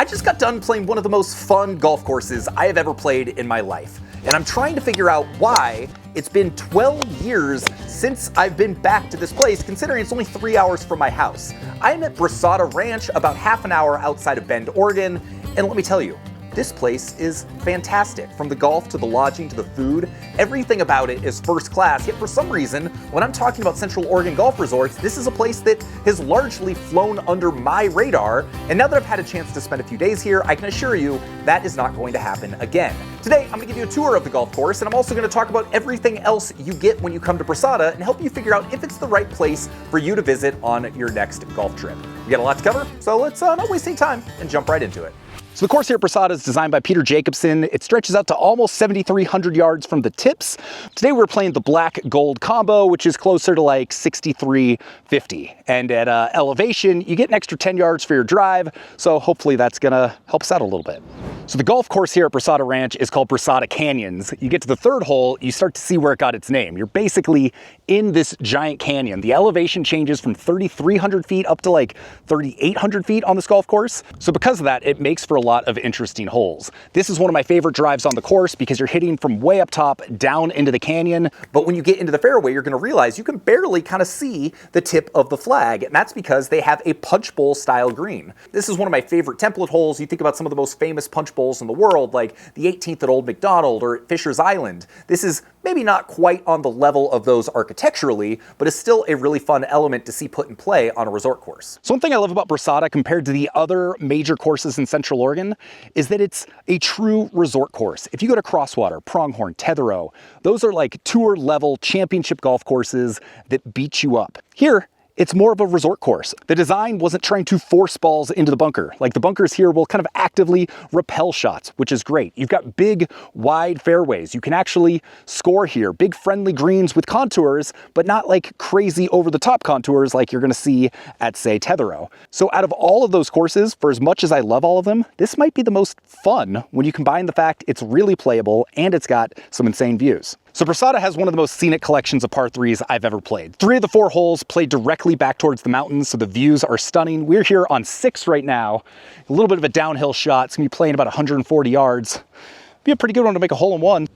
I just got done playing one of the most fun golf courses I have ever played in my life, and I'm trying to figure out why it's been 12 years since I've been back to this place, considering it's only 3 hours from my house. I am at Brasada Ranch, about half an hour outside of Bend, Oregon, and let me tell you, this place is fantastic. From the golf to the lodging to the food, everything about it is first class. Yet for some reason, when I'm talking about Central Oregon golf resorts, this is a place that has largely flown under my radar. And now that I've had a chance to spend a few days here, I can assure you that is not going to happen again. Today, I'm gonna give you a tour of the golf course, and I'm also gonna talk about everything else you get when you come to Brasada and help you figure out if it's the right place for you to visit on your next golf trip. We got a lot to cover, so let's not waste any time and jump right into it. So the course here at Brasada is designed by Peter Jacobsen. It stretches out to almost 7,300 yards from the tips. Today we're playing the black gold combo, which is closer to like 6,350. And at elevation, you get an extra 10 yards for your drive. So hopefully that's gonna help us out a little bit. So the golf course here at Brasada Ranch is called Brasada Canyons. You get to the third hole, you start to see where it got its name. You're basically in this giant canyon. The elevation changes from 3,300 feet up to like 3,800 feet on this golf course. So because of that, it makes for a lot of interesting holes. This is one of my favorite drives on the course because you're hitting from way up top down into the canyon. But when you get into the fairway, you're gonna realize you can barely kind of see the tip of the flag. And that's because they have a punch bowl style green. This is one of my favorite template holes. You think about some of the most famous punch bowls in the world, like the 18th at Old McDonald or at Fisher's Island. This is maybe not quite on the level of those architecturally, but is still a really fun element to see put in play on a resort course. So one thing I love about Brasada compared to the other major courses in Central Oregon is that it's a true resort course. If you go to Crosswater, Pronghorn, Tetherow, those are like tour level championship golf courses that beat you up. Here, it's more of a resort course. The design wasn't trying to force balls into the bunker. Like the bunkers here will kind of actively repel shots, which is great. You've got big, wide fairways. You can actually score here. Big friendly greens with contours, but not like crazy over the top contours like you're gonna see at, say, Tetherow. So out of all of those courses, for as much as I love all of them, this might be the most fun when you combine the fact it's really playable and it's got some insane views. So Brasada has one of the most scenic collections of par threes I've ever played. 3 of the 4 holes play directly back towards the mountains, so the views are stunning. We're here on 6 right now. A little bit of a downhill shot. It's gonna be playing about 140 yards. Be a pretty good one to make a hole in one.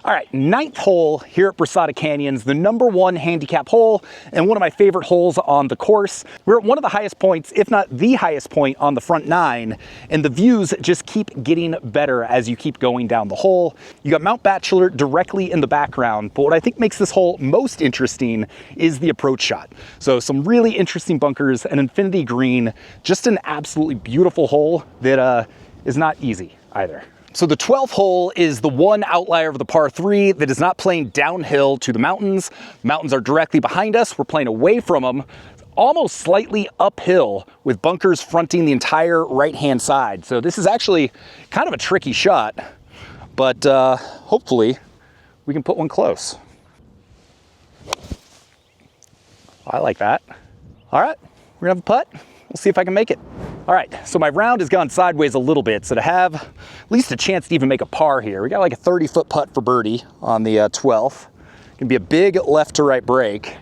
All right, 9th hole here at Brasada Canyons, the #1 handicap hole and one of my favorite holes on the course. We're at one of the highest points, if not the highest point on the front 9, and the views just keep getting better as you keep going down the hole. You got Mount Bachelor directly in the background, but what I think makes this hole most interesting is the approach shot. So some really interesting bunkers, an infinity green, just an absolutely beautiful hole that is not easy either. So the 12th hole is the one outlier of the par 3 that is not playing downhill to the mountains. Mountains are directly behind us. We're playing away from them, almost slightly uphill with bunkers fronting the entire right-hand side. So this is actually kind of a tricky shot, but hopefully we can put one close. I like that. All right, we're gonna have a putt. We'll see if I can make it. All right, so my round has gone sideways a little bit, so to have at least a chance to even make a par here, we got like a 30-foot putt for birdie on the 12th. Gonna be a big left to right break.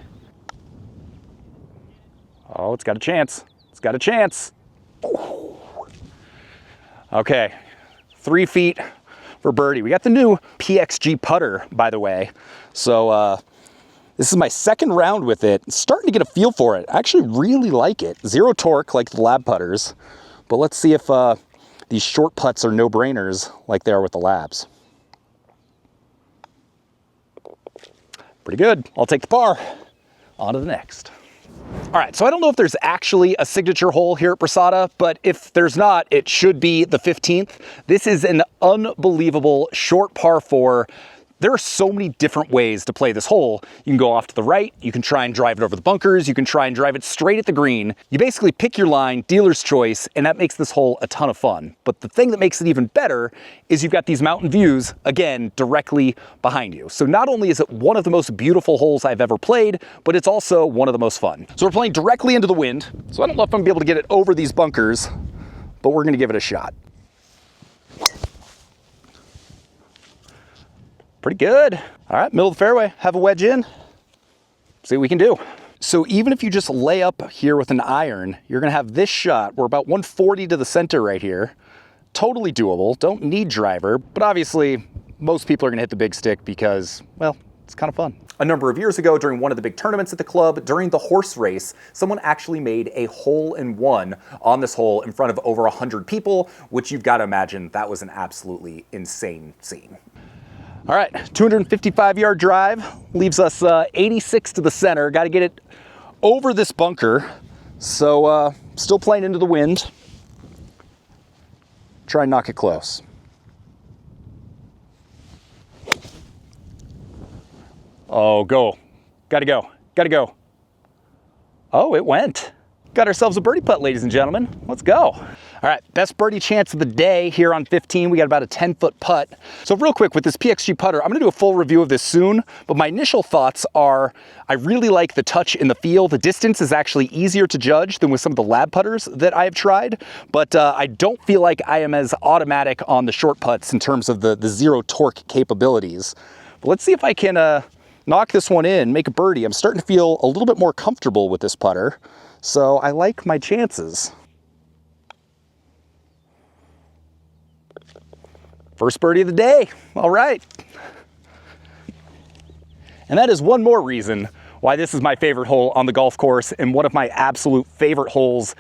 Oh, it's got a chance. It's got a chance. Okay, 3 feet for birdie. We got the new PXG putter, by the way. So this is my 2nd round with it. Starting to get a feel for it. I actually really like it. 0 torque like the lab putters, but let's see if these short putts are no-brainers like they are with the labs. Pretty good. I'll take the par. On to the next. All right, so I don't know if there's actually a signature hole here at Brasada, but if there's not, it should be the 15th. This is an unbelievable short par 4. There are so many different ways to play this hole. You can go off to the right, you can try and drive it over the bunkers, you can try and drive it straight at the green. You basically pick your line, dealer's choice, and that makes this hole a ton of fun. But the thing that makes it even better is you've got these mountain views, again, directly behind you. So not only is it one of the most beautiful holes I've ever played, but it's also one of the most fun. So we're playing directly into the wind, so I don't know if I'm gonna be able to get it over these bunkers, but we're gonna give it a shot. Pretty good. All right, middle of the fairway, have a wedge in. See what we can do. So even if you just lay up here with an iron, you're gonna have this shot. We're about 140 to the center right here. Totally doable, don't need driver, but obviously most people are gonna hit the big stick because, well, it's kind of fun. A number of years ago, during one of the big tournaments at the club, during the horse race, someone actually made a hole-in-one on this hole in front of over 100 people, which you've got to imagine that was an absolutely insane scene. All right, 255-yard drive, leaves us 86 to the center. Got to get it over this bunker, so still playing into the wind. Try and knock it close. Oh, go. Gotta go. Gotta go. Oh, it went. Got ourselves a birdie putt, ladies and gentlemen. Let's go. All right, best birdie chance of the day here on 15. We got about a 10-foot putt. So real quick with this PXG putter, I'm gonna do a full review of this soon, but my initial thoughts are I really like the touch in the feel. The distance is actually easier to judge than with some of the lab putters that I have tried, but I don't feel like I am as automatic on the short putts in terms of the zero torque capabilities. But let's see if I can knock this one in, make a birdie. I'm starting to feel a little bit more comfortable with this putter, so I like my chances. First birdie of the day, all right. And that is one more reason why this is my favorite hole on the golf course and one of my absolute favorite holes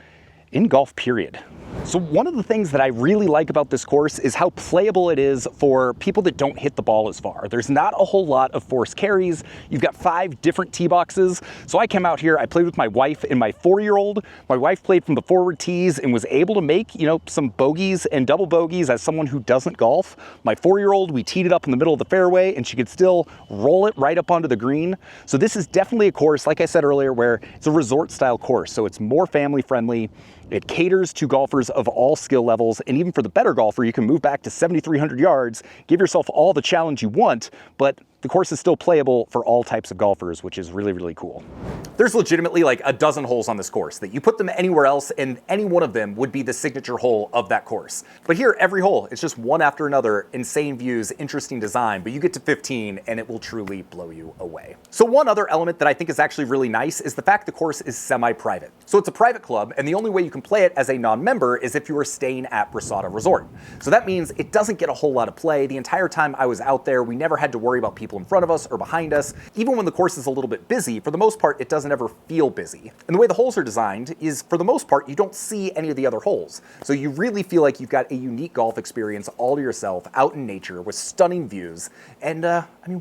in golf, period. So one of the things that I really like about this course is how playable it is for people that don't hit the ball as far. There's not a whole lot of forced carries. You've got 5 different tee boxes. So I came out here, I played with my wife and my 4-year-old. My wife played from the forward tees and was able to make, some bogeys and double bogeys as someone who doesn't golf. My 4-year-old, we teed it up in the middle of the fairway and she could still roll it right up onto the green. So this is definitely a course, like I said earlier, where it's a resort style course. So it's more family friendly. It caters to golfers of all skill levels, and even for the better golfer, you can move back to 7,300 yards, give yourself all the challenge you want, but the course is still playable for all types of golfers, which is really, really cool. There's legitimately like a dozen holes on this course that you put them anywhere else and any one of them would be the signature hole of that course. But here, every hole, it's just one after another, insane views, interesting design, but you get to 15 and it will truly blow you away. So one other element that I think is actually really nice is the fact the course is semi-private. So it's a private club and the only way you can play it as a non-member is if you are staying at Brasada Resort. So that means it doesn't get a whole lot of play. The entire time I was out there, we never had to worry about people in front of us or behind us. Even when the course is a little bit busy, for the most part, it doesn't ever feel busy. And the way the holes are designed is, for the most part, you don't see any of the other holes. So you really feel like you've got a unique golf experience all to yourself, out in nature, with stunning views. And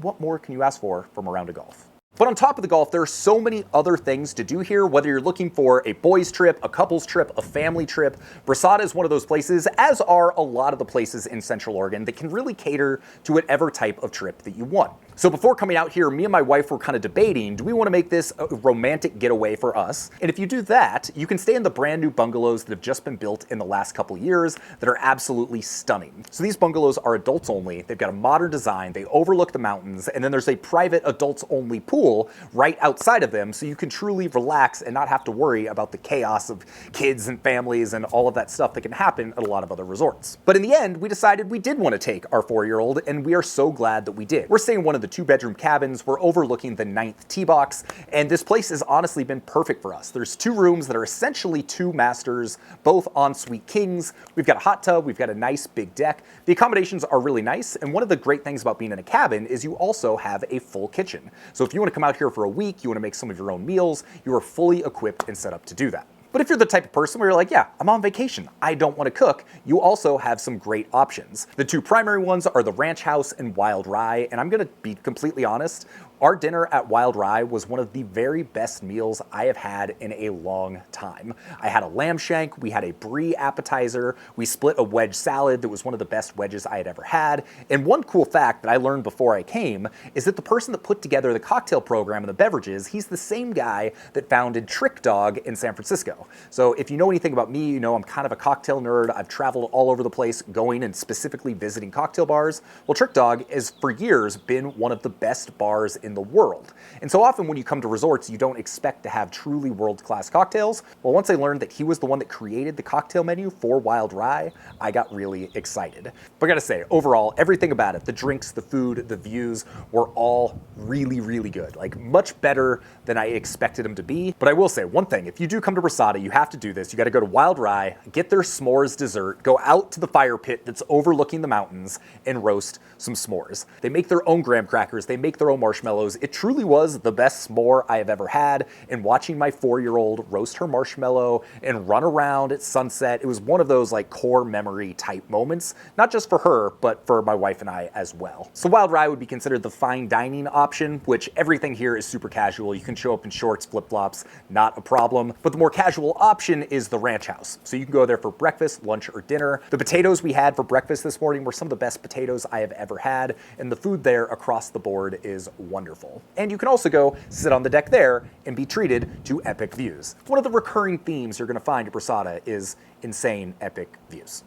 what more can you ask for from a round of golf? But on top of the golf, there are so many other things to do here, whether you're looking for a boys trip, a couples trip, a family trip. Brasada is one of those places, as are a lot of the places in Central Oregon, that can really cater to whatever type of trip that you want. So before coming out here, me and my wife were kind of debating, do we want to make this a romantic getaway for us? And if you do that, you can stay in the brand new bungalows that have just been built in the last couple years that are absolutely stunning. So these bungalows are adults only. They've got a modern design. They overlook the mountains. And then there's a private adults only pool right outside of them. So you can truly relax and not have to worry about the chaos of kids and families and all of that stuff that can happen at a lot of other resorts. But in the end, we decided we did want to take our 4-year-old, and we are so glad that we did. We're staying in one of the 2-bedroom cabins. We're overlooking the 9th tee box, and this place has honestly been perfect for us. There's 2 rooms that are essentially 2 masters, both ensuite kings. We've got a hot tub, we've got a nice big deck. The accommodations are really nice, and one of the great things about being in a cabin is you also have a full kitchen. So if you want to come out here for a week, you want to make some of your own meals, you are fully equipped and set up to do that. But if you're the type of person where you're like, yeah, I'm on vacation, I don't want to cook, you also have some great options. The 2 primary ones are the Ranch House and Wild Rye, and I'm going to be completely honest, our dinner at Wild Rye was one of the very best meals I have had in a long time. I had a lamb shank, we had a brie appetizer, we split a wedge salad that was one of the best wedges I had ever had. And one cool fact that I learned before I came is that the person that put together the cocktail program and the beverages, he's the same guy that founded Trick Dog in San Francisco. So if you know anything about me, you know I'm kind of a cocktail nerd. I've traveled all over the place going and specifically visiting cocktail bars. Well, Trick Dog has for years been one of the best bars in the world. And so often when you come to resorts, you don't expect to have truly world-class cocktails. Well, once I learned that he was the one that created the cocktail menu for Wild Rye, I got really excited. But I gotta say, overall, everything about it, the drinks, the food, the views, were all really, really good. Like, much better than I expected them to be. But I will say one thing, if you do come to Brasada, you have to do this. You gotta go to Wild Rye, get their s'mores dessert, go out to the fire pit that's overlooking the mountains, and roast some s'mores. They make their own graham crackers, they make their own marshmallows. It truly was the best s'more I have ever had, and watching my 4-year-old roast her marshmallow and run around at sunset, it was one of those like core memory type moments, not just for her, but for my wife and I as well. So Wild Rye would be considered the fine dining option, which everything here is super casual. You can show up in shorts, flip-flops, not a problem. But the more casual option is the ranch house. So you can go there for breakfast, lunch, or dinner. The potatoes we had for breakfast this morning were some of the best potatoes I have ever had, and the food there across the board is wonderful. And you can also go sit on the deck there and be treated to epic views. One of the recurring themes you're gonna find at Brasada is insane epic views.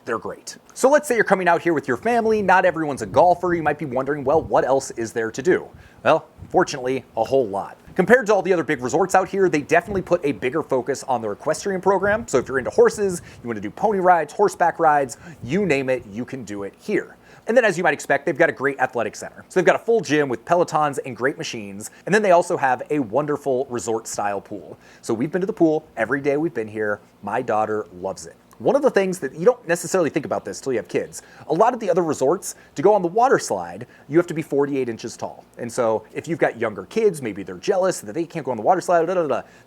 They're great. So let's say you're coming out here with your family, not everyone's a golfer, you might be wondering, well, what else is there to do? Well, fortunately, a whole lot. Compared to all the other big resorts out here, they definitely put a bigger focus on their equestrian program. So if you're into horses, you want to do pony rides, horseback rides, you name it, you can do it here. And then as you might expect, they've got a great athletic center. So they've got a full gym with pelotons and great machines. And then they also have a wonderful resort style pool. So we've been to the pool every day we've been here. My daughter loves it. One of the things that you don't necessarily think about this till you have kids, a lot of the other resorts, to go on the water slide, you have to be 48 inches tall. And so if you've got younger kids, maybe they're jealous that they can't go on the water slide,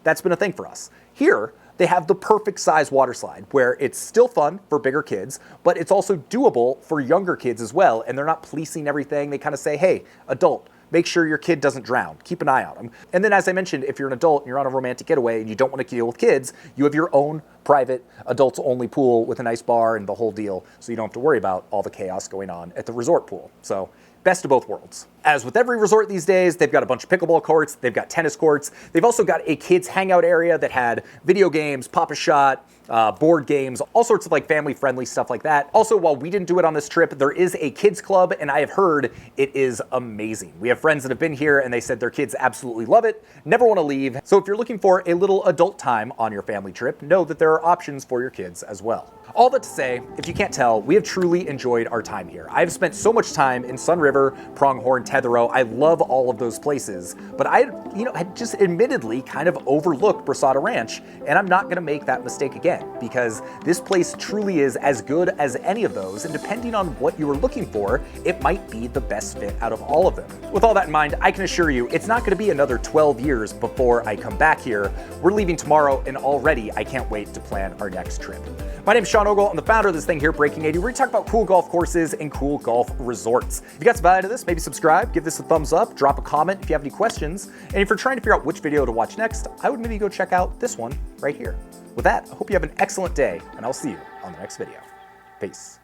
that's been a thing for us. Here, they have the perfect size water slide where it's still fun for bigger kids, but it's also doable for younger kids as well. And they're not policing everything. They kind of say, hey, adult, make sure your kid doesn't drown. Keep an eye on them. And then as I mentioned, if you're an adult and you're on a romantic getaway and you don't want to deal with kids, you have your own private adults only pool with a nice bar and the whole deal, so you don't have to worry about all the chaos going on at the resort pool. So best of both worlds. As with every resort these days, they've got a bunch of pickleball courts, they've got tennis courts, they've also got a kids hangout area that had video games, Pop-A-Shot, board games, all sorts of like family-friendly stuff like that. Also, while we didn't do it on this trip, there is a kids club, and I have heard it is amazing. We have friends that have been here, and they said their kids absolutely love it, never want to leave. So if you're looking for a little adult time on your family trip, know that there are options for your kids as well. All that to say, if you can't tell, we have truly enjoyed our time here. I've spent so much time in Sun River, Pronghorn, Tetherow. I love all of those places, but I had just admittedly kind of overlooked Brasada Ranch, and I'm not gonna make that mistake again, because this place truly is as good as any of those, and depending on what you were looking for, it might be the best fit out of all of them. With all that in mind, I can assure you, it's not gonna be another 12 years before I come back here. We're leaving tomorrow, and already I can't wait to plan our next trip. My name's Sean Ogle. I'm the founder of this thing here, Breaking 80, where we talk about cool golf courses and cool golf resorts. If you got some value out of this, maybe subscribe, give this a thumbs up, drop a comment if you have any questions. And if you're trying to figure out which video to watch next, I would maybe go check out this one right here. With that, I hope you have an excellent day, and I'll see you on the next video. Peace.